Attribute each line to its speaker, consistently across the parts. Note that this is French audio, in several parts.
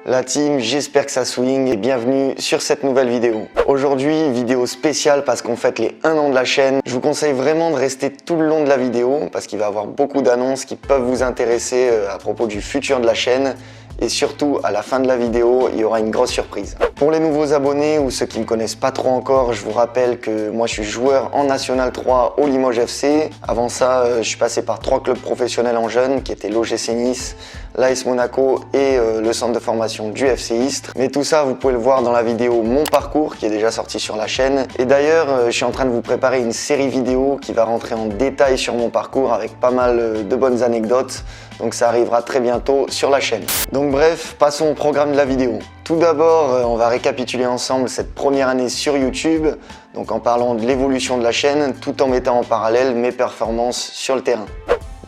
Speaker 1: La team, j'espère que ça swing et bienvenue sur cette nouvelle vidéo. Aujourd'hui, vidéo spéciale parce qu'on fête les 1 an de la chaîne. Je vous conseille vraiment de rester tout le long de la vidéo parce qu'il va y avoir beaucoup d'annonces qui peuvent vous intéresser à propos du futur de la chaîne. Et surtout, à la fin de la vidéo, il y aura une grosse surprise. Pour les nouveaux abonnés ou ceux qui ne me connaissent pas trop encore, je vous rappelle que moi je suis joueur en National 3 au Limoges FC. Avant ça, je suis passé par 3 clubs professionnels en jeunes qui étaient l'OGC Nice, l'AS Monaco et le centre de formation du FC Istres. Mais tout ça, vous pouvez le voir dans la vidéo Mon Parcours qui est déjà sortie sur la chaîne. Et d'ailleurs, je suis en train de vous préparer une série vidéo qui va rentrer en détail sur mon parcours avec pas mal de bonnes anecdotes. Donc ça arrivera très bientôt sur la chaîne. Donc bref, passons au programme de la vidéo. Tout d'abord, on va récapituler ensemble cette première année sur YouTube, donc en parlant de l'évolution de la chaîne, tout en mettant en parallèle mes performances sur le terrain.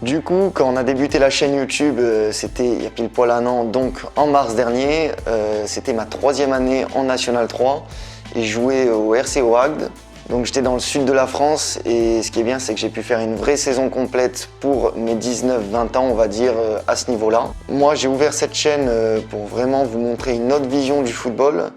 Speaker 1: Du coup, quand on a débuté la chaîne YouTube, c'était il y a pile poil 1 an, donc en mars dernier, c'était ma 3e année en National 3 et je jouais au RCO Agde. Donc j'étais dans le sud de la France et ce qui est bien, c'est que j'ai pu faire une vraie saison complète pour mes 19-20 ans, on va dire, à ce niveau-là. Moi, j'ai ouvert cette chaîne pour vraiment vous montrer une autre vision du football,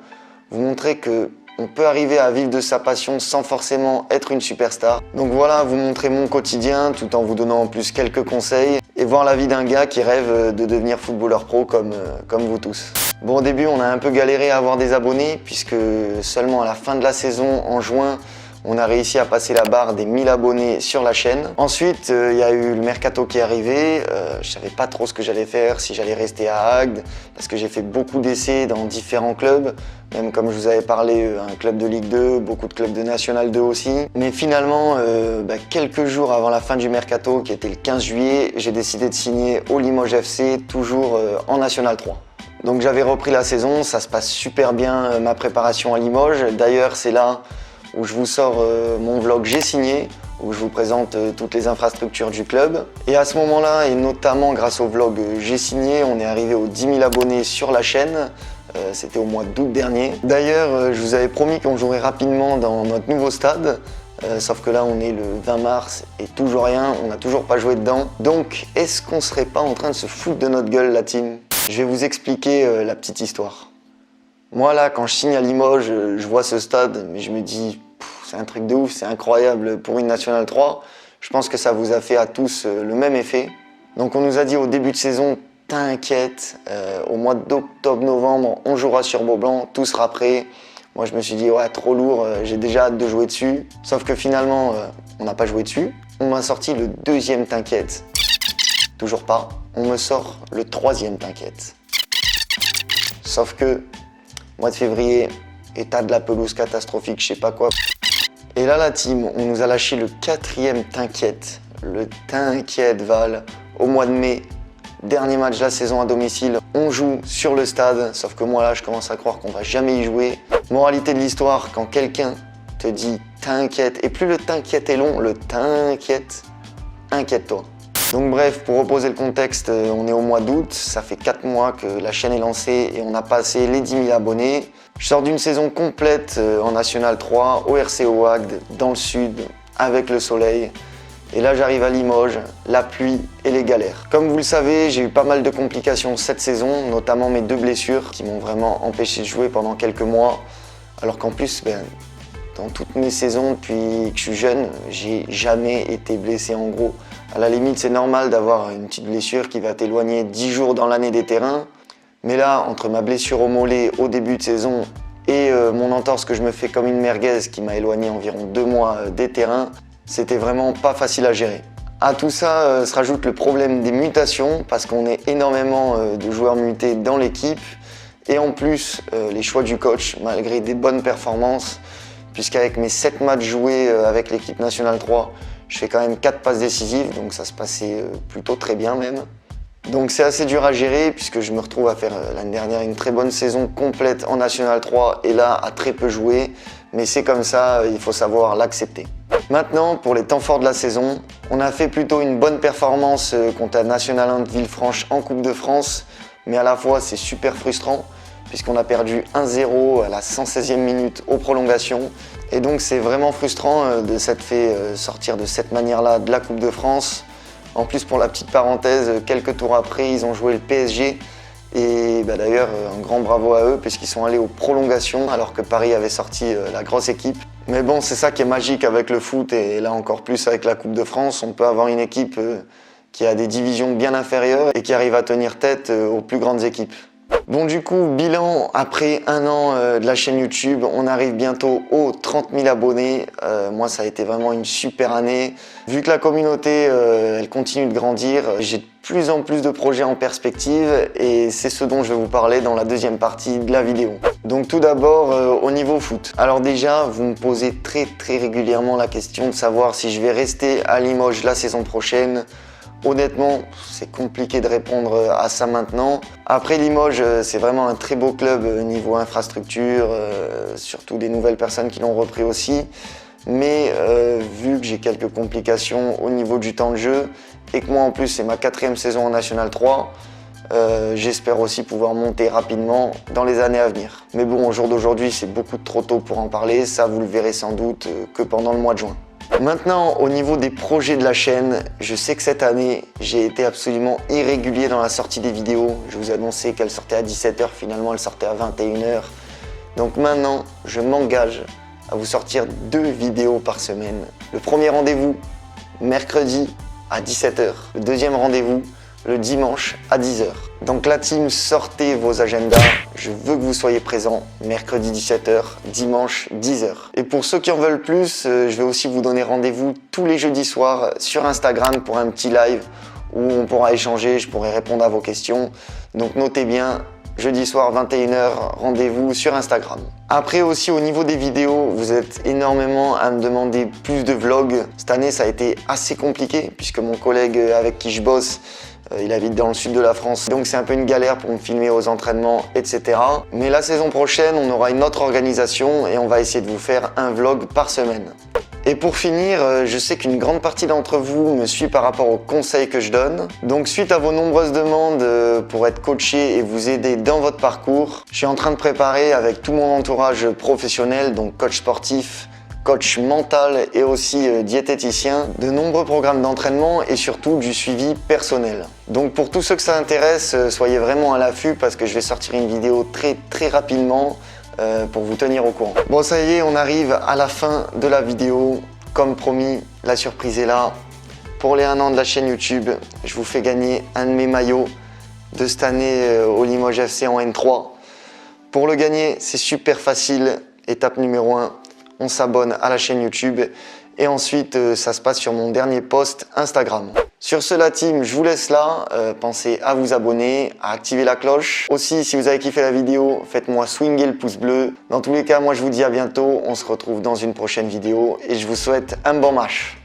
Speaker 1: vous montrer que on peut arriver à vivre de sa passion sans forcément être une superstar. Donc voilà, vous montrer mon quotidien tout en vous donnant en plus quelques conseils et voir la vie d'un gars qui rêve de devenir footballeur pro comme vous tous. Bon, au début, on a un peu galéré à avoir des abonnés puisque seulement à la fin de la saison, en juin, on a réussi à passer la barre des 1000 abonnés sur la chaîne. Ensuite, il y a eu le mercato qui est arrivé. Je savais pas trop ce que j'allais faire, si j'allais rester à Agde, parce que j'ai fait beaucoup d'essais dans différents clubs. Même comme je vous avais parlé, un club de Ligue 2, beaucoup de clubs de National 2 aussi. Mais finalement, quelques jours avant la fin du mercato, qui était le 15 juillet, j'ai décidé de signer au Limoges FC, toujours en National 3. Donc j'avais repris la saison, ça se passe super bien ma préparation à Limoges. D'ailleurs, c'est là où je vous sors mon vlog J'ai signé, où je vous présente toutes les infrastructures du club. Et à ce moment-là, et notamment grâce au vlog J'ai signé, on est arrivé aux 10 000 abonnés sur la chaîne. C'était au mois d'août dernier. D'ailleurs, je vous avais promis qu'on jouerait rapidement dans notre nouveau stade. Sauf que là, on est le 20 mars et toujours rien, on n'a toujours pas joué dedans. Donc, est-ce qu'on serait pas en train de se foutre de notre gueule, la team? Je vais vous expliquer la petite histoire. Moi, là, quand je signe à Limoges, je vois ce stade, mais je me dis, c'est un truc de ouf, c'est incroyable pour une National 3. Je pense que ça vous a fait à tous le même effet. Donc, on nous a dit au début de saison, t'inquiète, au mois d'octobre-novembre, on jouera sur Beaublanc, tout sera prêt. Moi, je me suis dit, ouais, trop lourd, j'ai déjà hâte de jouer dessus. Sauf que finalement, on n'a pas joué dessus. On m'a sorti le 2e t'inquiète. Toujours pas. On me sort le 3e t'inquiète. Sauf que, mois de février, état de la pelouse catastrophique, je sais pas quoi. Et là, la team, on nous a lâché le 4e t'inquiète. Le t'inquiète, Val, au mois de mai. Dernier match de la saison à domicile, on joue sur le stade, sauf que moi là je commence à croire qu'on va jamais y jouer. Moralité de l'histoire, quand quelqu'un te dit t'inquiète, et plus le t'inquiète est long, le t'inquiète, inquiète-toi. Donc bref, pour reposer le contexte, on est au mois d'août, ça fait 4 mois que la chaîne est lancée et on a passé les 10 000 abonnés. Je sors d'une saison complète en National 3, au RCO Agde, dans le sud, avec le soleil. Et là, j'arrive à Limoges, la pluie et les galères. Comme vous le savez, j'ai eu pas mal de complications cette saison, notamment mes 2 blessures qui m'ont vraiment empêché de jouer pendant quelques mois. Alors qu'en plus, dans toutes mes saisons depuis que je suis jeune, j'ai jamais été blessé en gros. À la limite, c'est normal d'avoir une petite blessure qui va t'éloigner 10 jours dans l'année des terrains. Mais là, entre ma blessure au mollet au début de saison et mon entorse que je me fais comme une merguez qui m'a éloigné environ 2 mois des terrains, c'était vraiment pas facile à gérer. À tout ça se rajoute le problème des mutations parce qu'on est énormément de joueurs mutés dans l'équipe et en plus les choix du coach malgré des bonnes performances puisqu'avec mes 7 matchs joués avec l'équipe nationale 3, je fais quand même 4 passes décisives donc ça se passait plutôt très bien même. Donc c'est assez dur à gérer puisque je me retrouve à faire l'année dernière une très bonne saison complète en National 3 et là à très peu jouer. Mais c'est comme ça, il faut savoir l'accepter. Maintenant, pour les temps forts de la saison, on a fait plutôt une bonne performance contre la National 1 de Villefranche en Coupe de France. Mais à la fois, c'est super frustrant puisqu'on a perdu 1-0 à la 116e minute aux prolongations. Et donc c'est vraiment frustrant de s'être fait sortir de cette manière-là de la Coupe de France. En plus, pour la petite parenthèse, quelques tours après, ils ont joué le PSG Et d'ailleurs, un grand bravo à eux puisqu'ils sont allés aux prolongations alors que Paris avait sorti la grosse équipe. Mais bon, c'est ça qui est magique avec le foot et là encore plus avec la Coupe de France. On peut avoir une équipe qui a des divisions bien inférieures et qui arrive à tenir tête aux plus grandes équipes. Bon, du coup, bilan après un an de la chaîne YouTube, on arrive bientôt aux 30 000 abonnés. Moi, ça a été vraiment une super année. Vu que la communauté, elle continue de grandir, j'ai de plus en plus de projets en perspective et c'est ce dont je vais vous parler dans la deuxième partie de la vidéo. Donc tout d'abord, au niveau foot. Alors déjà, vous me posez très régulièrement la question de savoir si je vais rester à Limoges la saison prochaine. Honnêtement, c'est compliqué de répondre à ça maintenant. Après Limoges, c'est vraiment un très beau club niveau infrastructure, surtout des nouvelles personnes qui l'ont repris aussi. Mais vu que j'ai quelques complications au niveau du temps de jeu et que moi en plus c'est ma 4e saison en National 3, j'espère aussi pouvoir monter rapidement dans les années à venir. Mais bon, au jour d'aujourd'hui, c'est beaucoup trop tôt pour en parler. Ça, vous le verrez sans doute que pendant le mois de juin. Maintenant, au niveau des projets de la chaîne, je sais que cette année, j'ai été absolument irrégulier dans la sortie des vidéos. Je vous ai annoncé qu'elle sortait à 17 h, finalement elle sortait à 21 h. Donc maintenant, je m'engage à vous sortir 2 vidéos par semaine. Le premier rendez-vous, mercredi à 17 h. Le deuxième rendez-vous, le dimanche à 10 h. Donc la team, sortez vos agendas. Je veux que vous soyez présents mercredi 17 h, dimanche 10 h. Et pour ceux qui en veulent plus, je vais aussi vous donner rendez-vous tous les jeudis soirs sur Instagram pour un petit live où on pourra échanger, je pourrai répondre à vos questions. Donc notez bien, jeudi soir 21 h, rendez-vous sur Instagram. Après aussi au niveau des vidéos, vous êtes énormément à me demander plus de vlogs. Cette année ça a été assez compliqué puisque mon collègue avec qui je bosse, il habite dans le sud de la France, donc c'est un peu une galère pour me filmer aux entraînements, etc. Mais la saison prochaine, on aura une autre organisation et on va essayer de vous faire un vlog par semaine. Et pour finir, je sais qu'une grande partie d'entre vous me suit par rapport aux conseils que je donne. Donc suite à vos nombreuses demandes pour être coaché et vous aider dans votre parcours, je suis en train de préparer avec tout mon entourage professionnel, donc coach sportif, coach mental et aussi diététicien, de nombreux programmes d'entraînement et surtout du suivi personnel. Donc pour tous ceux que ça intéresse, soyez vraiment à l'affût parce que je vais sortir une vidéo très rapidement pour vous tenir au courant. Bon, ça y est, on arrive à la fin de la vidéo. Comme promis, la surprise est là. Pour les 1 an de la chaîne YouTube, je vous fais gagner un de mes maillots de cette année au Limoges FC en N3. Pour le gagner, c'est super facile. Étape numéro 1, on s'abonne à la chaîne YouTube et ensuite ça se passe sur mon dernier post Instagram. Sur ce, la team, je vous laisse là. Pensez à vous abonner, à activer la cloche. Aussi, si vous avez kiffé la vidéo, faites-moi swinger le pouce bleu. Dans tous les cas, moi je vous dis à bientôt. On se retrouve dans une prochaine vidéo et je vous souhaite un bon match.